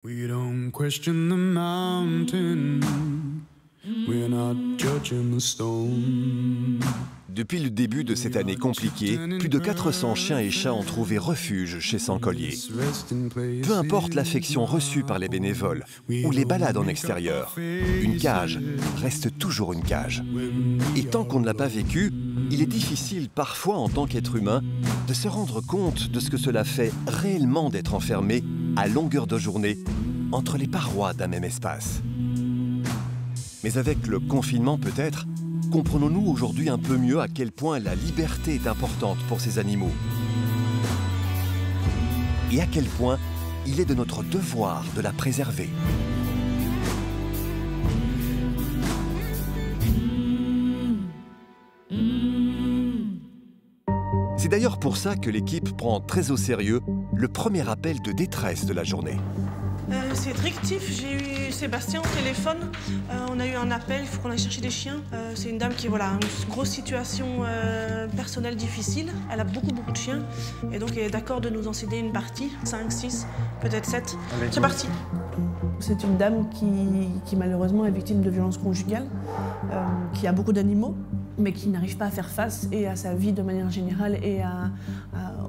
We don't question the mountain, we're not judging the stone. Depuis le début de cette année compliquée, plus de 400 chiens et chats ont trouvé refuge chez Sans-Collier. Peu importe l'affection reçue par les bénévoles ou les balades en extérieur, une cage reste toujours une cage. Et tant qu'on ne l'a pas vécu, il est difficile parfois en tant qu'être humain de se rendre compte de ce que cela fait réellement d'être enfermé à longueur de journée entre les parois d'un même espace. Mais avec le confinement peut-être, comprenons-nous aujourd'hui un peu mieux à quel point la liberté est importante pour ces animaux et à quel point il est de notre devoir de la préserver. C'est d'ailleurs pour ça que l'équipe prend très au sérieux le premier appel de détresse de la journée. C'est directif, j'ai eu Sébastien au téléphone, on a eu un appel, il faut qu'on aille chercher des chiens. C'est une dame qui a une grosse situation personnelle difficile, elle a beaucoup de chiens et donc elle est d'accord de nous en céder une partie, 5, 6, peut-être 7. C'est parti. C'est une dame qui malheureusement est victime de violences conjugales, qui a beaucoup d'animaux, mais qui n'arrive pas à faire face et à sa vie de manière générale et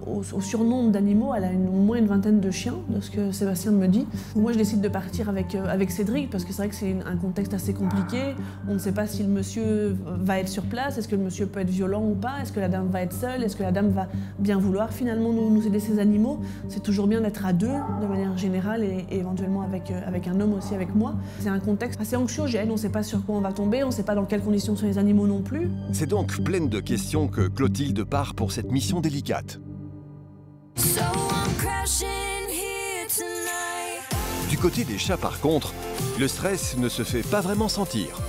au surnombre d'animaux. Elle a au moins une vingtaine de chiens, de ce que Sébastien me dit. Moi, je décide de partir avec Cédric, parce que c'est vrai que c'est un contexte assez compliqué. On ne sait pas si le monsieur va être sur place, est-ce que le monsieur peut être violent ou pas, est-ce que la dame va être seule, est-ce que la dame va bien vouloir finalement nous aider ces animaux. C'est toujours bien d'être à deux, de manière générale, et éventuellement avec un homme aussi avec moi. C'est un contexte assez anxiogène, on ne sait pas sur quoi on va tomber, on ne sait pas dans quelles conditions sont les animaux non plus. C'est donc pleine de questions que Clotilde part pour cette mission délicate. Du côté des chats par contre, le stress ne se fait pas vraiment sentir.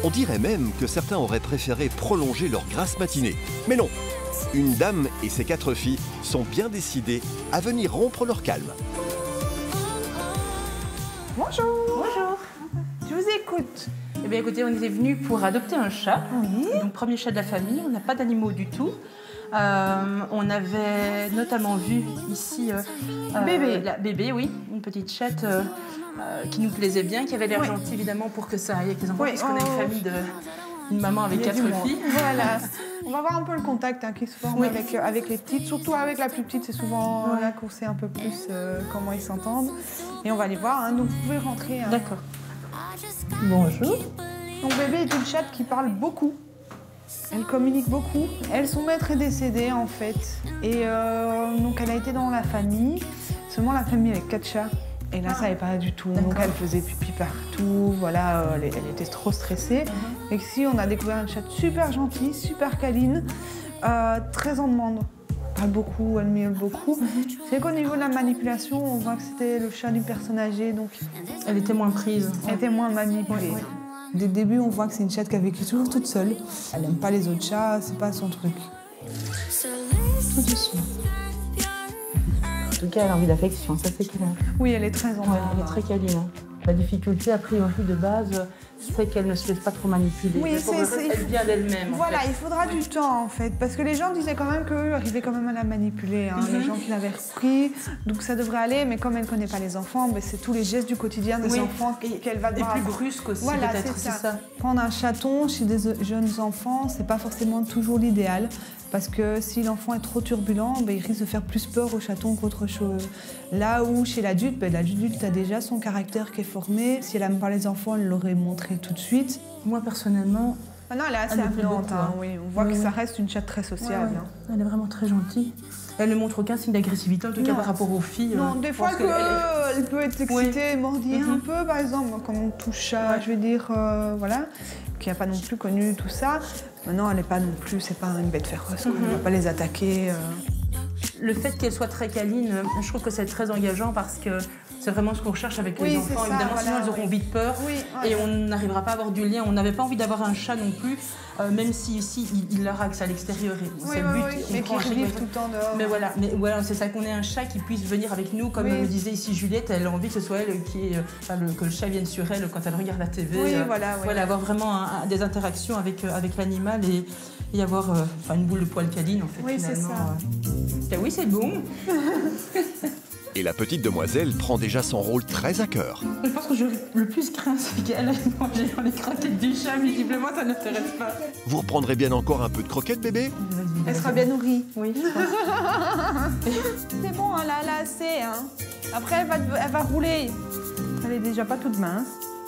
On dirait même que certains auraient préféré prolonger leur grasse matinée. Mais non, une dame et ses 4 filles sont bien décidées à venir rompre leur calme. Bonjour. Bonjour. Je vous écoute. Eh bien écoutez, on était venus pour adopter un chat. Oui. Donc premier chat de la famille, on n'a pas d'animaux du tout. On avait notamment vu ici Bébé, oui, une petite chatte qui nous plaisait bien, qui avait l'air gentille évidemment pour que ça aille avec les enfants, puisqu'on a une famille une maman avec 4 filles. Voilà. On va voir un peu le contact qui se forme avec les petites, surtout avec la plus petite, c'est souvent là qu'on sait un peu plus comment ils s'entendent. Et on va les voir, donc vous pouvez rentrer. D'accord. Bonjour. Donc Bébé est une chatte qui parle beaucoup. Elle communique beaucoup. Son maître est décédé en fait. Et donc elle a été dans la famille. Seulement la famille avec 4 chats. Et là ça n'allait pas du tout. Donc elle faisait pipi partout. Voilà, elle était trop stressée. Et ici on a découvert une chatte super gentille, super câline, très en demande. Elle parle beaucoup, elle miaule beaucoup. C'est qu'au niveau de la manipulation, on voit que c'était le chat d'une personne âgée. Donc elle était moins prise. Elle était moins manipulée. Dès le début, on voit que c'est une chatte qui a vécu toujours toute seule. Elle n'aime pas les autres chats, c'est pas son truc. Tout doucement. En tout cas, elle a envie d'affection, ça c'est clair. Oui, elle est très en demande. Elle est très câline. La difficulté, a priori, de base, c'est qu'elle ne se laisse pas trop manipuler. Oui, elle vient d'elle-même. Voilà, il faudra du temps en fait, parce que les gens disaient quand même qu'eux arrivaient quand même à la manipuler, les gens qui l'avaient repris, donc ça devrait aller, mais comme elle ne connaît pas les enfants, c'est tous les gestes du quotidien des enfants qu'elle va devoir. Et plus brusque aussi, voilà, peut-être, c'est ça. Prendre un chaton chez des jeunes enfants, c'est pas forcément toujours l'idéal. Parce que si l'enfant est trop turbulent, il risque de faire plus peur au chaton qu'autre chose. Là où chez l'adulte, l'adulte a déjà son caractère qui est formé. Si elle n'aime pas les enfants, elle l'aurait montré tout de suite. Moi personnellement, non, elle est assez avenante. Oui. On voit que ça reste une chatte très sociable. Elle est vraiment très gentille. Elle ne montre aucun signe d'agressivité, en tout cas par rapport aux filles. Non, des fois elle peut être excitée, mordire un peu, par exemple, comme on touche à, je veux dire, voilà, qui n'a pas non plus connu tout ça. Maintenant, elle n'est pas non plus, c'est pas une bête féroce, on ne va pas les attaquer. Le fait qu'elle soit très câline, je trouve que c'est très engageant parce que c'est vraiment ce qu'on recherche avec les enfants. Évidemment, sinon elles auront vite peur et on n'arrivera pas à avoir du lien. On n'avait pas envie d'avoir un chat non plus, même si ici il leur axe à l'extérieur. C'est le but. Mais qui vivent tout le temps dehors. Mais voilà, c'est ça qu'on ait un chat qui puisse venir avec nous, comme me disait ici Juliette. Elle a envie que ce soit elle que le chat vienne sur elle quand elle regarde la TV. Voilà, avoir vraiment des interactions avec l'animal et avoir une boule de poil câline en fait. Oui, c'est ça. Oui, c'est bon. Et la petite demoiselle prend déjà son rôle très à cœur. Je pense que le plus craint, c'est qu'elle aille manger dans les croquettes du chat. Visiblement, ça ne l'intéresse pas. Vous reprendrez bien encore un peu de croquettes, bébé? Elle sera bien nourrie. Oui, je pense. C'est bon, elle a assez. Hein. Après, elle va rouler. Elle est déjà pas toute mince.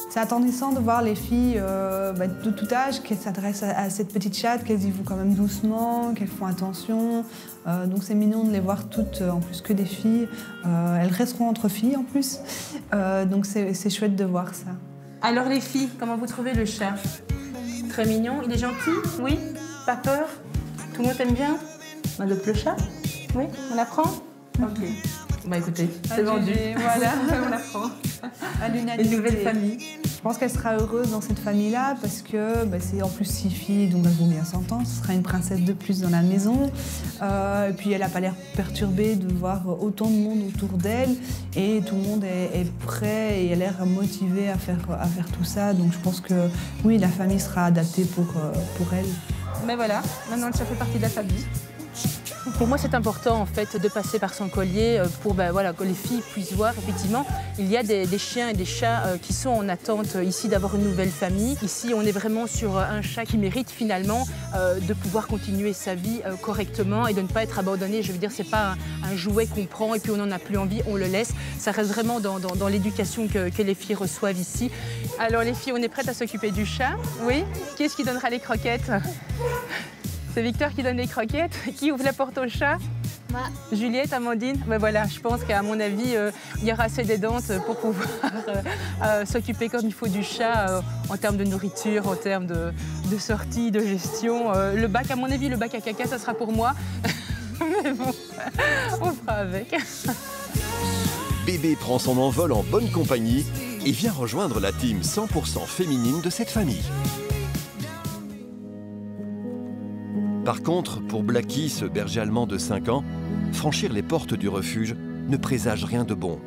C'est attendrissant de voir les filles de tout âge qui s'adressent à cette petite chatte, qu'elles y vont quand même doucement, qu'elles font attention. Donc c'est mignon de les voir toutes, en plus que des filles. Elles resteront entre filles en plus. Donc c'est chouette de voir ça. Alors les filles, comment vous trouvez le chat? Très mignon. Il est gentil? Oui? Pas peur? Tout le monde aime bien? On adopte le chat? Oui? On l'apprend? Ok. Bah écoutez, c'est vendu. Voilà, on l'apprend. À l'unanimité. Une nouvelle famille. Je pense qu'elle sera heureuse dans cette famille-là parce que c'est en plus 6 filles, donc elles vont bien s'entendre. Ce sera une princesse de plus dans la maison. Et puis elle n'a pas l'air perturbée de voir autant de monde autour d'elle. Et tout le monde est prêt et a l'air motivé à faire tout ça. Donc je pense que oui, la famille sera adaptée pour elle. Mais voilà, maintenant le chat fait partie de la famille. Pour moi, c'est important en fait de passer par son collier pour voilà, que les filles puissent voir. Effectivement, il y a des chiens et des chats qui sont en attente ici d'avoir une nouvelle famille. Ici, on est vraiment sur un chat qui mérite finalement de pouvoir continuer sa vie correctement et de ne pas être abandonné. Je veux dire, c'est pas un jouet qu'on prend et puis on n'en a plus envie, on le laisse. Ça reste vraiment dans l'éducation que les filles reçoivent ici. Alors les filles, on est prêtes à s'occuper du chat? Oui? Qui est-ce qui donnera les croquettes? C'est Victor qui donne les croquettes. Qui ouvre la porte au chat? Moi. Juliette, Amandine. Ben voilà, je pense qu'à mon avis, il y aura assez d'aidante pour pouvoir s'occuper comme il faut du chat en termes de nourriture, en termes de sortie, de gestion. Le bac, à mon avis, le bac à caca, ça sera pour moi. Mais bon, on fera avec. Bébé prend son envol en bonne compagnie et vient rejoindre la team 100% féminine de cette famille. Par contre, pour Blacky, ce berger allemand de 5 ans, franchir les portes du refuge ne présage rien de bon.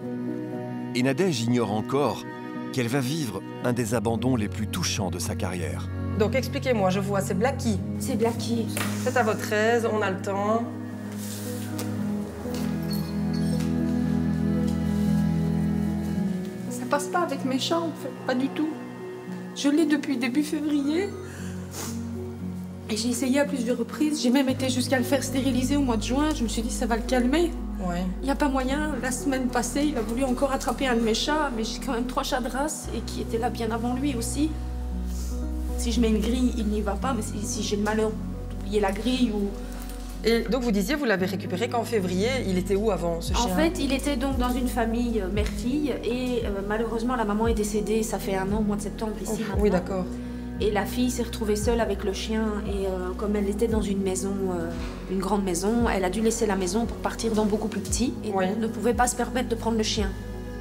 Et Nadège ignore encore qu'elle va vivre un des abandons les plus touchants de sa carrière. Donc expliquez-moi, je vois, c'est Blacky. C'est Blacky. Faites à votre aise, on a le temps. Ça passe pas avec mes chats, en fait, pas du tout. Je l'ai depuis début février. Et j'ai essayé à plusieurs reprises. J'ai même été jusqu'à le faire stériliser au mois de juin. Je me suis dit, ça va le calmer. Ouais. Il n'y a pas moyen. La semaine passée, il a voulu encore attraper un de mes chats. Mais j'ai quand même 3 chats de race et qui étaient là bien avant lui aussi. Si je mets une grille, il n'y va pas. Mais si j'ai le malheur d'oublier la grille ou... Et donc vous disiez, vous l'avez récupéré qu'en février. Il était où avant, ce chien? En fait, il était donc dans une famille mère-fille. Et malheureusement, la maman est décédée. Ça fait 1 an, au mois de septembre, ici maintenant. Oui, d'accord. Et la fille s'est retrouvée seule avec le chien et comme elle était dans une maison, une grande maison, elle a dû laisser la maison pour partir dans beaucoup plus petit et ne pouvait pas se permettre de prendre le chien.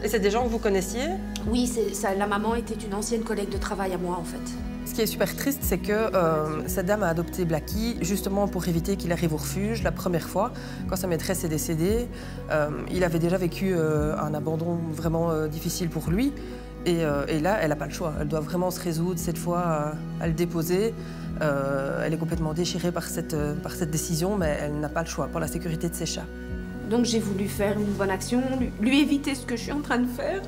Et c'est des gens que vous connaissiez? Oui, la maman était une ancienne collègue de travail à moi en fait. Ce qui est super triste, c'est que cette dame a adopté Blacky justement pour éviter qu'il arrive au refuge la première fois. Quand sa maîtresse est décédée, il avait déjà vécu un abandon vraiment difficile pour lui. Et là, elle n'a pas le choix. Elle doit vraiment se résoudre cette fois à le déposer. Elle est complètement déchirée par cette décision, mais elle n'a pas le choix pour la sécurité de ses chats. Donc j'ai voulu faire une bonne action, lui éviter ce que je suis en train de faire.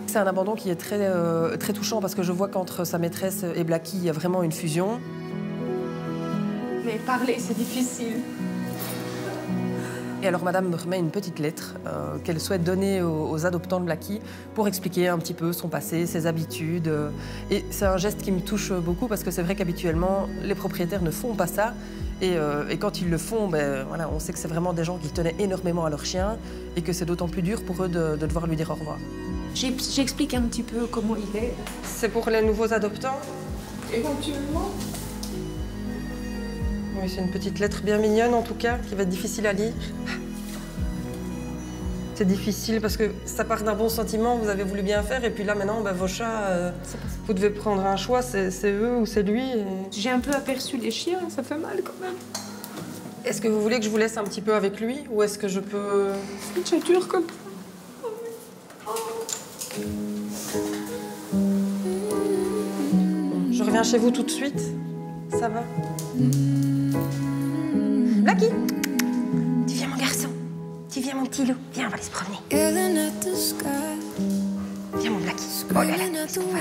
C'est un abandon qui est très touchant parce que je vois qu'entre sa maîtresse et Blacky, il y a vraiment une fusion. Mais parler, c'est difficile. Et alors madame me remet une petite lettre qu'elle souhaite donner aux adoptants de Blacky pour expliquer un petit peu son passé, ses habitudes. Et c'est un geste qui me touche beaucoup parce que c'est vrai qu'habituellement, les propriétaires ne font pas ça. Et quand ils le font, voilà, on sait que c'est vraiment des gens qui tenaient énormément à leur chien et que c'est d'autant plus dur pour eux de devoir lui dire au revoir. J'explique un petit peu comment il est. C'est pour les nouveaux adoptants? Éventuellement. Oui, c'est une petite lettre bien mignonne en tout cas, qui va être difficile à lire. C'est difficile parce que ça part d'un bon sentiment, vous avez voulu bien faire, et puis là maintenant, vos chats, vous devez prendre un choix, c'est eux ou c'est lui. Et... J'ai un peu aperçu les chiens, ça fait mal quand même. Est-ce que vous voulez que je vous laisse un petit peu avec lui, ou est-ce que je peux... C'est déjà dur comme ça. Je reviens chez vous tout de suite, ça va? Blacky, tu viens mon garçon, tu viens. viens mon petit loup, viens, on va aller se promener. Viens mon Blackie. Oh là là, qu'est-ce qu'on va...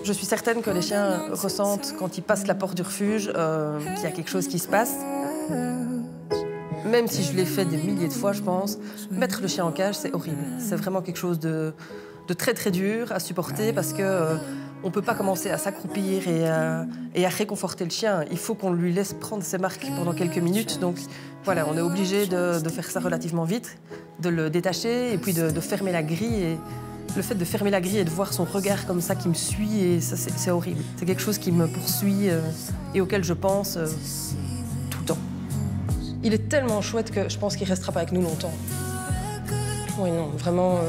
Je suis certaine que les chiens ressentent quand ils passent la porte du refuge qu'il y a quelque chose qui se passe. Même si je l'ai fait des milliers de fois, je pense, mettre le chien en cage, c'est horrible. C'est vraiment quelque chose de très très dur à supporter parce que on peut pas commencer à s'accroupir et à réconforter le chien. Il faut qu'on lui laisse prendre ses marques pendant quelques minutes. Donc voilà, on est obligé de faire ça relativement vite, de le détacher et puis de fermer la grille. Et le fait de fermer la grille et de voir son regard comme ça qui me suit, et ça, c'est horrible. C'est quelque chose qui me poursuit et auquel je pense tout le temps. Il est tellement chouette que je pense qu'il restera pas avec nous longtemps. Oui, non, vraiment,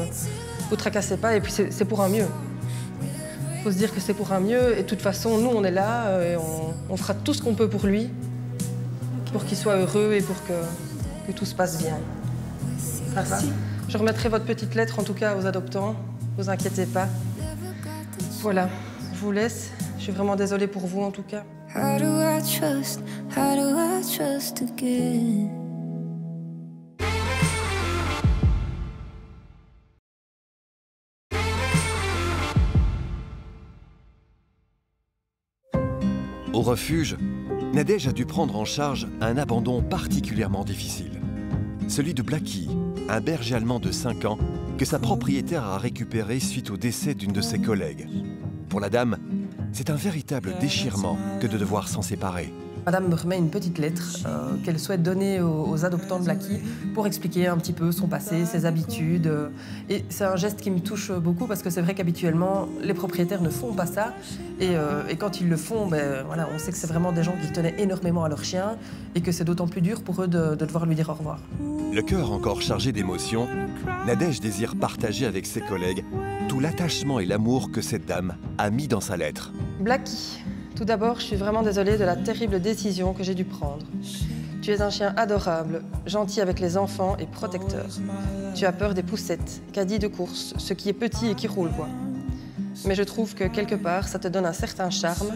vous tracassez pas et puis c'est pour un mieux. Il faut se dire que c'est pour un mieux et de toute façon, nous, on est là et on fera tout ce qu'on peut pour lui, pour qu'il soit heureux et pour que tout se passe bien. Ça va ? Je remettrai votre petite lettre, en tout cas, aux adoptants. Ne vous inquiétez pas. Voilà, je vous laisse. Je suis vraiment désolée pour vous, en tout cas. How do I trust again? Au refuge, Nadège a dû prendre en charge un abandon particulièrement difficile. Celui de Blackie, un berger allemand de 5 ans que sa propriétaire a récupéré suite au décès d'une de ses collègues. Pour la dame, c'est un véritable déchirement que de devoir s'en séparer. Madame me remet une petite lettre qu'elle souhaite donner aux adoptants de Blackie pour expliquer un petit peu son passé, ses habitudes. Et c'est un geste qui me touche beaucoup parce que c'est vrai qu'habituellement, les propriétaires ne font pas ça. Et quand ils le font, ben, voilà, on sait que c'est vraiment des gens qui tenaient énormément à leur chien et que c'est d'autant plus dur pour eux de devoir lui dire au revoir. Le cœur encore chargé d'émotions, Nadège désire partager avec ses collègues tout l'attachement et l'amour que cette dame a mis dans sa lettre. Blackie. Tout d'abord, je suis vraiment désolée de la terrible décision que j'ai dû prendre. Tu es un chien adorable, gentil avec les enfants et protecteur. Tu as peur des poussettes, caddies de course, ce qui est petit et qui roule, quoi. Mais je trouve que quelque part, ça te donne un certain charme.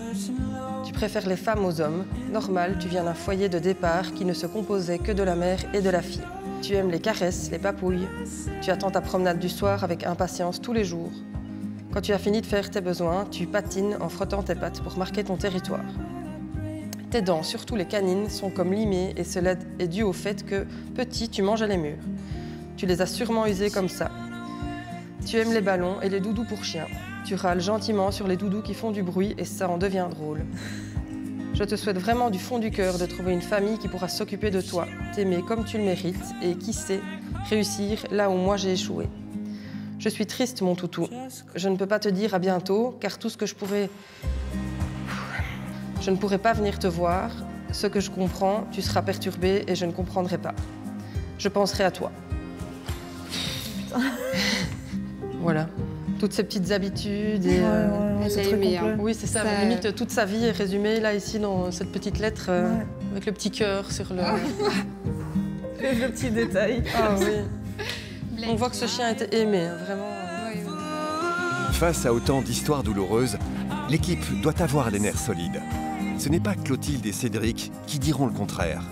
Tu préfères les femmes aux hommes. Normal, tu viens d'un foyer de départ qui ne se composait que de la mère et de la fille. Tu aimes les caresses, les papouilles. Tu attends ta promenade du soir avec impatience tous les jours. Quand tu as fini de faire tes besoins, tu patines en frottant tes pattes pour marquer ton territoire. Tes dents, surtout les canines, sont comme limées et cela est dû au fait que, petit, tu manges à les murs. Tu les as sûrement usées comme ça. Tu aimes les ballons et les doudous pour chiens. Tu râles gentiment sur les doudous qui font du bruit et ça en devient drôle. Je te souhaite vraiment du fond du cœur de trouver une famille qui pourra s'occuper de toi, t'aimer comme tu le mérites et, qui sait, réussir là où moi j'ai échoué. Je suis triste, mon toutou. Je ne peux pas te dire à bientôt, car tout ce que je ne pourrai pas venir te voir. Ce que je comprends, tu seras perturbé et je ne comprendrai pas. Je penserai à toi. Voilà. Toutes ces petites habitudes et... c'est aimé, hein. Oui, c'est ça. Limite, toute sa vie est résumée, là, ici, dans cette petite lettre, avec le petit cœur sur le... Le petit détail. Ah oui. On voit que ce chien a été aimé, hein, vraiment. Face à autant d'histoires douloureuses, l'équipe doit avoir les nerfs solides. Ce n'est pas Clotilde et Cédric qui diront le contraire.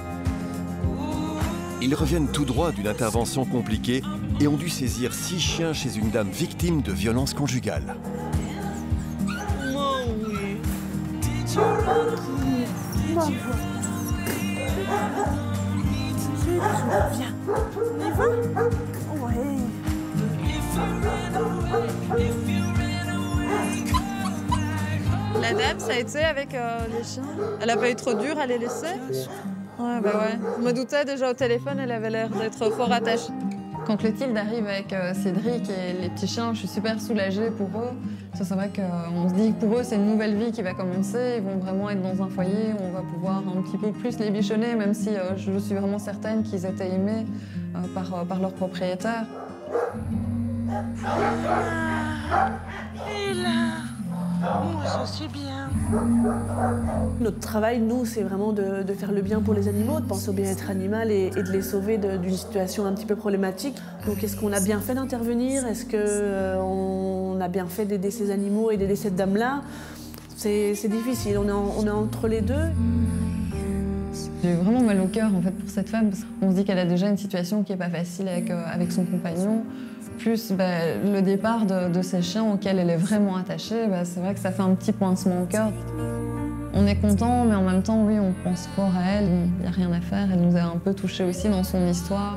Ils reviennent tout droit d'une intervention compliquée et ont dû saisir 6 chiens chez une dame victime de violences conjugales. Oh oui. Viens. On y va? Ouais. La dame, ça a été avec les chiens? Elle a pas eu trop dur à les laisser? Ouais, bah ouais. Je me doutais déjà au téléphone, elle avait l'air d'être fort attachée. Quand Clotilde arrive avec Cédric et les petits chiens, je suis super soulagée pour eux. C'est vrai qu'on se dit que pour eux, c'est une nouvelle vie qui va commencer. Ils vont vraiment être dans un foyer où on va pouvoir un petit peu plus les bichonner, même si je suis vraiment certaine qu'ils étaient aimés par leur propriétaire. Et là, oh, ça c'est bien. Notre travail, nous, c'est vraiment de faire le bien pour les animaux, de penser au bien-être animal et de les sauver d'une situation un petit peu problématique. Donc, est-ce qu'on a bien fait d'intervenir? Est-ce qu'on a bien fait d'aider ces animaux et d'aider cette dame-là? C'est difficile, on est entre les deux. J'ai eu vraiment mal au cœur en fait pour cette femme parce qu'on se dit qu'elle a déjà une situation qui n'est pas facile avec son compagnon. Plus le départ de ces chiens auxquels elle est vraiment attachée, c'est vrai que ça fait un petit pincement au cœur. On est content, mais en même temps, oui, on pense fort à elle. Il n'y a rien à faire. Elle nous a un peu touchés aussi dans son histoire.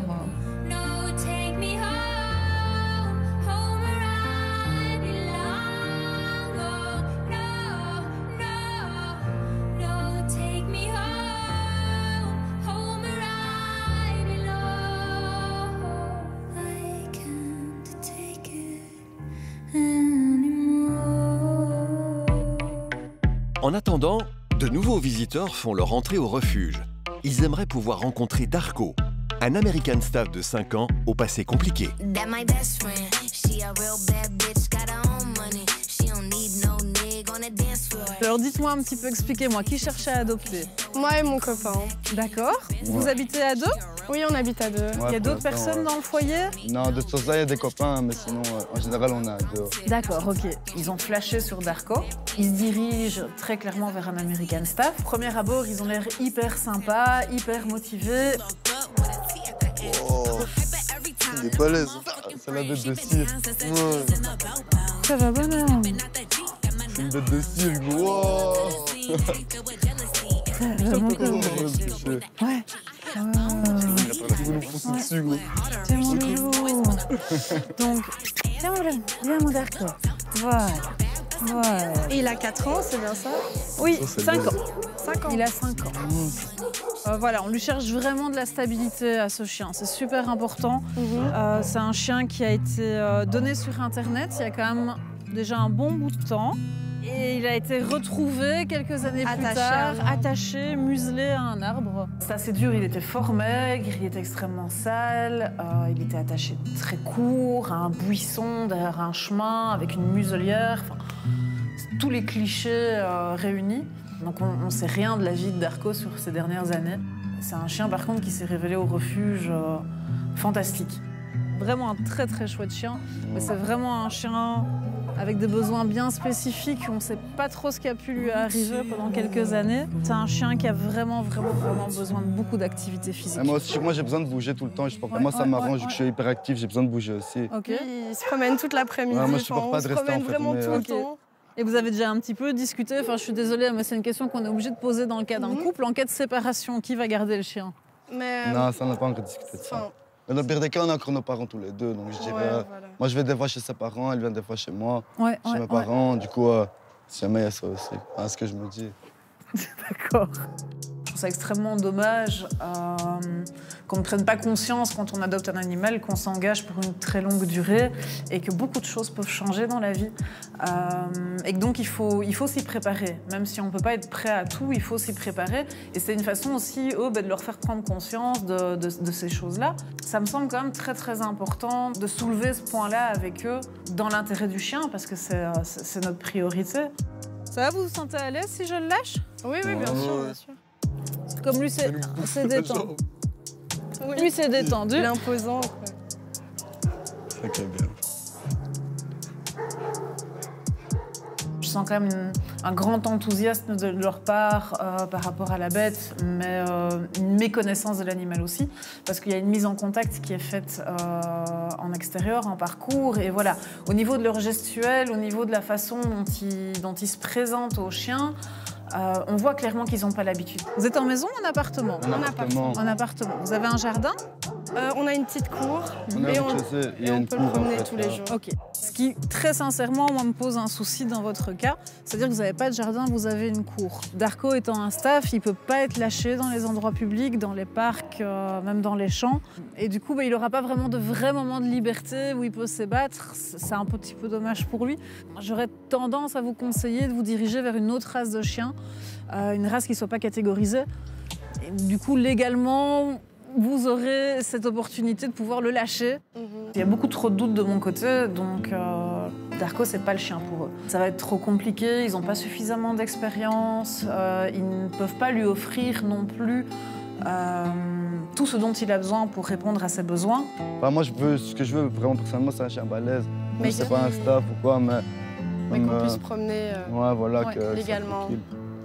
En attendant, de nouveaux visiteurs font leur entrée au refuge. Ils aimeraient pouvoir rencontrer Darko, un American Staff de 5 ans au passé compliqué. Alors dites-moi un petit peu, expliquez-moi, qui cherchait à adopter? Moi et mon copain. D'accord. Vous habitez à deux? Oui, on habite à deux. Il y a d'autres personnes dans le foyer? Non, de toute façon, il y a des copains, mais sinon, en général, on est à deux. D'accord, ok. Ils ont flashé sur Darko. Ils se dirigent très clairement vers un American Staff. Premier abord, ils ont l'air hyper sympas, hyper motivés. Oh, il est balèze. C'est la bête de cire. Ouais. Ça va, bonhomme. C'est une bête de cire, wow. Ouais. Vous nous foncez dessus, gros. C'est mon loulou. Donc, viens mon Darko. Voilà. Et il a 4 ans, c'est bien ça? Oui, Ça, 5 ans. 5 ans. Il a 5 ans. Voilà, on lui cherche vraiment de la stabilité à ce chien. C'est super important. C'est un chien qui a été donné sur Internet il y a quand même déjà un bon bout de temps. Et il a été retrouvé quelques années plus tard, attaché, muselé à un arbre. C'est assez dur, il était fort maigre, il était extrêmement sale, il était attaché très court à un buisson derrière un chemin avec une muselière. Enfin, tous les clichés réunis. Donc on ne sait rien de la vie de Darko sur ces dernières années. C'est un chien par contre qui s'est révélé au refuge fantastique. Vraiment un très très chouette chien. Mais c'est vraiment un chien avec des besoins bien spécifiques. On ne sait pas trop ce qui a pu lui arriver pendant quelques années. C'est un chien qui a vraiment besoin de beaucoup d'activité physique. Moi aussi, moi j'ai besoin de bouger tout le temps. Moi ça m'arrange vu que je suis hyperactif, j'ai besoin de bouger aussi. Ok. Il se promène toute l'après-midi. Moi je supporte pas de rester en fait. Vraiment tout le temps. Et vous avez déjà un petit peu discuté, enfin je suis désolée, mais c'est une question qu'on est obligé de poser dans le cas d'un couple. En cas de séparation, qui va garder le chien? Non, ça on n'a pas encore discuté de ça. Mais dans le pire des cas, on a encore nos parents tous les deux. Donc je dirais, moi je vais des fois chez ses parents, elle vient des fois chez moi, chez mes parents. Du coup, si jamais il y a ça aussi, c'est ce que je me dis. D'accord. Je trouve ça extrêmement dommage qu'on ne prenne pas conscience quand on adopte un animal, qu'on s'engage pour une très longue durée et que beaucoup de choses peuvent changer dans la vie. Et que donc il faut s'y préparer. Même si on ne peut pas être prêt à tout, il faut s'y préparer. Et c'est une façon aussi, eux, de leur faire prendre conscience de ces choses-là. Ça me semble quand même très très important de soulever ce point-là avec eux dans l'intérêt du chien parce que c'est notre priorité. Ça va, vous vous sentez à l'aise si je le lâche? Oui, bien sûr, bien sûr. Comme lui, c'est détendu. Lui, c'est détendu. Il est imposant. C'est ça qui est bien. Je sens quand même un grand enthousiasme de leur part par rapport à la bête, mais une méconnaissance de l'animal aussi, parce qu'il y a une mise en contact qui est faite en extérieur, en parcours, et voilà. Au niveau de leur gestuelle, au niveau de la façon dont ils se présentent aux chiens, on voit clairement qu'ils n'ont pas l'habitude. Vous êtes en maison ou en appartement? En appartement. En appartement. Vous avez un jardin? On a une petite cour et on peut le promener tous les jours. Ok. Ce qui, très sincèrement, moi, me pose un souci dans votre cas, c'est-à-dire que vous n'avez pas de jardin, vous avez une cour. Darko étant un staff, il ne peut pas être lâché dans les endroits publics, dans les parcs, même dans les champs. Et du coup, il n'aura pas vraiment de vrais moments de liberté où il peut s'ébattre. C'est un petit peu dommage pour lui. J'aurais tendance à vous conseiller de vous diriger vers une autre race de chien, une race qui ne soit pas catégorisée. Et du coup, légalement, vous aurez cette opportunité de pouvoir le lâcher. Il y a beaucoup trop de doutes de mon côté, donc Darko, c'est pas le chien pour eux. Ça va être trop compliqué, ils n'ont pas suffisamment d'expérience, ils ne peuvent pas lui offrir non plus tout ce dont il a besoin pour répondre à ses besoins. Moi, ce que je veux vraiment personnellement, c'est un chien balèze. C'est pas un staff ou quoi, mais Mais qu'on puisse promener ouais, voilà, légalement.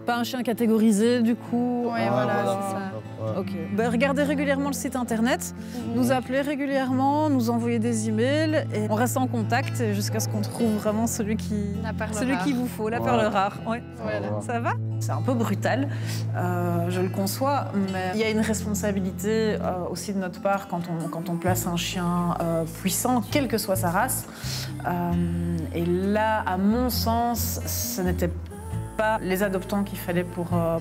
Pas un chien catégorisé, du coup. Ouais, voilà, c'est ça. Ouais. Ok. Ben, regardez régulièrement le site internet, nous appeler régulièrement, nous envoyer des emails et on reste en contact jusqu'à ce qu'on trouve vraiment celui qu'il vous faut, la perle rare. Ouais. Voilà. Ça va? C'est un peu brutal, je le conçois, mais il y a une responsabilité aussi de notre part quand on place un chien puissant, quelle que soit sa race. Et là, à mon sens, ce n'était pas les adoptants qu'il fallait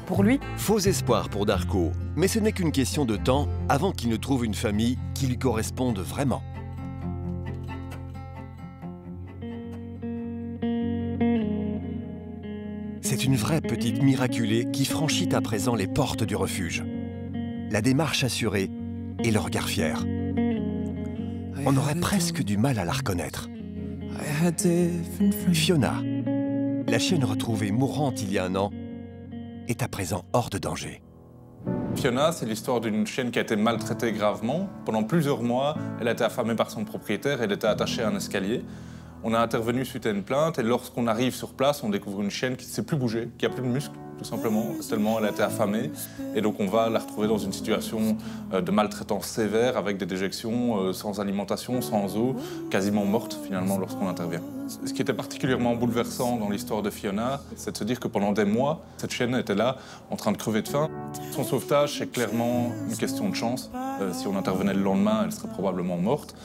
pour lui. Faux espoir pour Darko, mais ce n'est qu'une question de temps avant qu'il ne trouve une famille qui lui corresponde vraiment. C'est une vraie petite miraculée qui franchit à présent les portes du refuge. La démarche assurée et le regard fier. On aurait presque du mal à la reconnaître. Fiona, la chienne retrouvée mourante il y a un an, est à présent hors de danger. Fiona, c'est l'histoire d'une chienne qui a été maltraitée gravement. Pendant plusieurs mois, elle a été affamée par son propriétaire, elle était attachée à un escalier. On a intervenu suite à une plainte et lorsqu'on arrive sur place, on découvre une chienne qui ne sait plus bouger, qui n'a plus de muscles, tout simplement, tellement elle a été affamée. Et donc on va la retrouver dans une situation de maltraitance sévère, avec des déjections, sans alimentation, sans eau, quasiment morte finalement lorsqu'on intervient. Ce qui était particulièrement bouleversant dans l'histoire de Fiona, c'est de se dire que pendant des mois, cette chienne était là, en train de crever de faim. Son sauvetage, c'est clairement une question de chance. Si on intervenait le lendemain, elle serait probablement morte.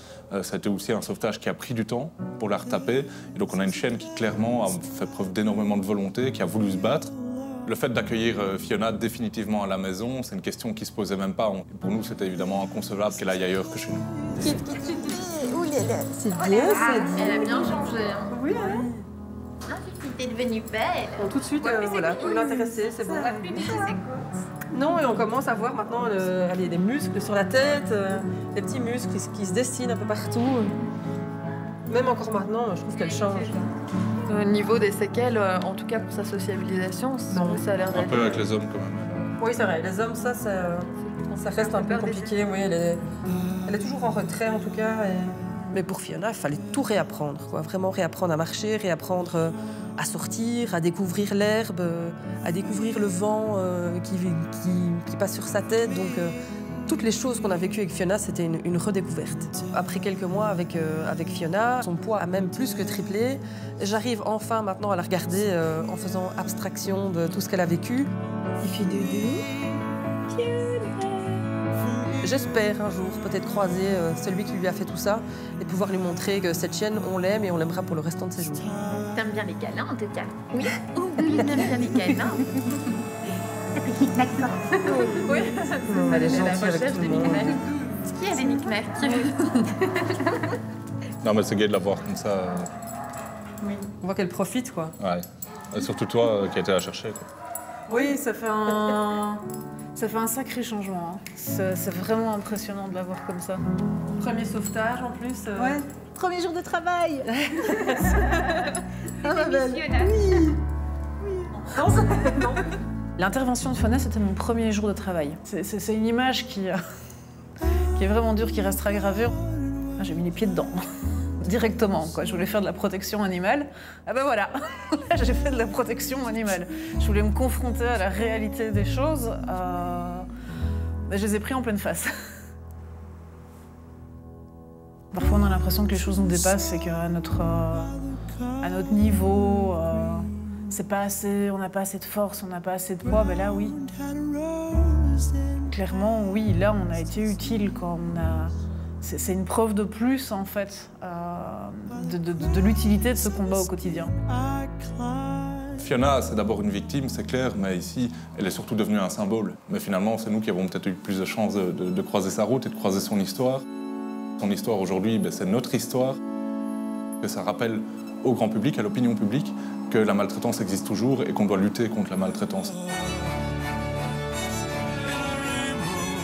Ça a été aussi un sauvetage qui a pris du temps pour la retaper. Et donc on a une chienne qui clairement a fait preuve d'énormément de volonté, qui a voulu se battre. Le fait d'accueillir Fiona définitivement à la maison, c'est une question qui ne se posait même pas. Pour nous, c'était évidemment inconcevable qu'elle aille ailleurs que chez nous. C'est bien, Elle a bien changé. Hein. Oui, Ah, t'es devenue belle. Bon, tout de suite, voilà, pour l'intéresser, c'est bon. Non, et on commence à voir maintenant des muscles sur la tête, des petits muscles qui se dessinent un peu partout. Même encore maintenant, je trouve qu'elle change. Au niveau des séquelles, en tout cas pour sa sociabilisation, ça a l'air d'être... Un peu avec les hommes quand même. Oui, c'est vrai, les hommes, ça reste un peu compliqué. Oui, elle est toujours en retrait en tout cas. Mais pour Fiona, il fallait tout réapprendre, quoi. Vraiment réapprendre à marcher, réapprendre à sortir, à découvrir l'herbe, à découvrir le vent qui passe sur sa tête. Donc, toutes les choses qu'on a vécues avec Fiona, c'était une redécouverte. Après quelques mois avec Fiona, son poids a même plus que triplé. J'arrive enfin maintenant à la regarder en faisant abstraction de tout ce qu'elle a vécu. Il fait doudou. J'espère un jour peut-être croiser celui qui lui a fait tout ça et pouvoir lui montrer que cette chienne, on l'aime et on l'aimera pour le restant de ses jours. T'aimes bien les câlins en tout cas. Oui, t'aimes bien les câlins. Oui, elle est gentille avec tout le monde. Qui a des knick-knacks? Non, mais c'est gai de la voir comme ça. Oui. On voit qu'elle profite, quoi. Ouais. Et surtout toi qui as été la chercher, quoi. Oui, ça fait un sacré changement. Hein. C'est vraiment impressionnant de la voir comme ça. Premier sauvetage en plus. Ouais. Premier jour de travail. Ah, ma belle. Oui. Non. L'intervention de Fiona, c'était mon premier jour de travail. C'est une image qui est vraiment dure, qui restera gravée. Ah, j'ai mis les pieds dedans. Directement, quoi. Je voulais faire de la protection animale. Ah ben voilà, là j'ai fait de la protection animale. Je voulais me confronter à la réalité des choses. Je les ai pris en pleine face. Parfois on a l'impression que les choses nous dépassent et qu'à notre niveau, c'est pas assez, on n'a pas assez de force, on n'a pas assez de poids. Ben là oui. Clairement oui, là on a été utile quand on a... C'est une preuve de plus, en fait, de l'utilité de ce combat au quotidien. Fiona, c'est d'abord une victime, c'est clair, mais ici, elle est surtout devenue un symbole. Mais finalement, c'est nous qui avons peut-être eu plus de chance de croiser sa route et de croiser son histoire. Son histoire aujourd'hui, c'est notre histoire. Que ça rappelle au grand public, à l'opinion publique, que la maltraitance existe toujours et qu'on doit lutter contre la maltraitance.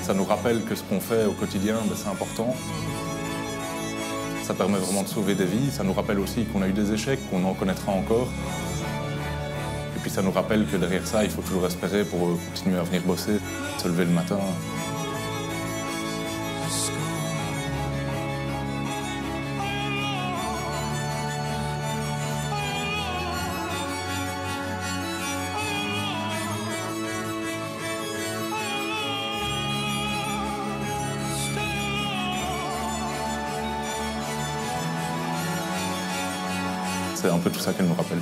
Ça nous rappelle que ce qu'on fait au quotidien, c'est important. Ça permet vraiment de sauver des vies. Ça nous rappelle aussi qu'on a eu des échecs, qu'on en connaîtra encore. Et puis ça nous rappelle que derrière ça, il faut toujours espérer pour continuer à venir bosser, se lever le matin. c'est un peu tout ça qu'elle nous rappelle.